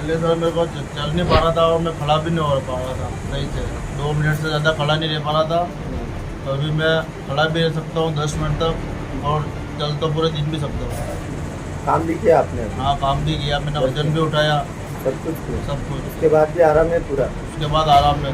पहले सर मेरे को चल नहीं पा रहा था और मैं खड़ा भी नहीं हो पा रहा था सही से। 2 मिनट से ज़्यादा खड़ा नहीं रह पा रहा था। तो अभी मैं खड़ा भी रह सकता हूँ 10 मिनट तक और चल तो पूरे दिन भी सकता हूँ। काम भी किया आपने? हाँ, काम भी किया मैंने, वजन भी उठाया, सब कुछ किया? सब कुछ। उसके बाद भी आराम है पूरा? उसके बाद आराम में